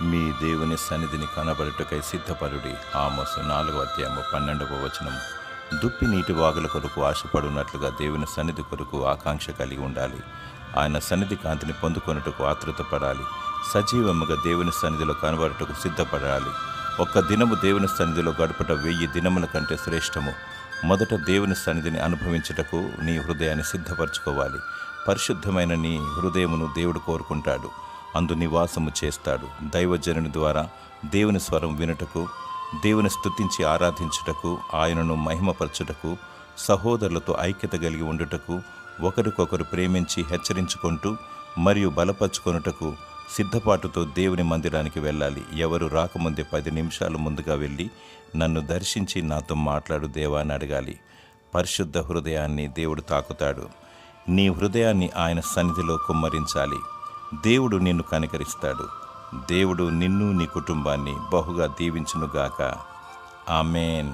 మీ దేవుని సన్నిధిని కనబడుటకై సిద్ధపరుడి. ఆమోసు 4:12. దుప్పి నీటి వాగుల కొరకు ఆశపడున్నట్లుగా దేవుని సన్నిధి కొరకు ఆకాంక్ష కలిగి ఉండాలి. ఆయన సన్నిధి కాంతిని పొందుకొనుటకు ఆతృత పడాలి. సజీవముగా దేవుని సన్నిధిలో కనబడుటకు సిద్ధపడాలి. ఒక్క దినము దేవుని సన్నిధిలో గడుపుట 1000 దినముల కంటే శ్రేష్టము. మొదట దేవుని సన్నిధిని అనుభవించుటకు నీ హృదయాన్ని సిద్ధపరచుకోవాలి. పరిశుద్ధమైన నీ హృదయమును దేవుడు కోరుకుంటాడు, అందు నివాసము చేస్తాడు. దైవజనుని ద్వారా దేవుని స్వరం వినుటకు, దేవుని స్తుతించి ఆరాధించుటకు, ఆయనను మహిమపరచుటకు, సహోదరులతో ఐక్యత కలిగి ఉండుటకు, ఒకరికొకరు ప్రేమించి హెచ్చరించుకుంటూ మరియు బలపరుచుకొనుటకు సిద్ధపాటుతో దేవుని మందిరానికి వెళ్ళాలి. ఎవరు రాకముందే 10 నిమిషాలు ముందుగా వెళ్ళి నన్ను దర్శించి నాతో మాట్లాడు దేవా అని అడగాలి. పరిశుద్ధ హృదయాన్ని దేవుడు తాకుతాడు. నీ హృదయాన్ని ఆయన సన్నిధిలో కుమ్మరించాలి. దేవుడు నిన్ను కనికరిస్తాడు. దేవుడు నిన్ను నీ కుటుంబాన్ని బహుగా దీవించునుగాక. ఆమేన్.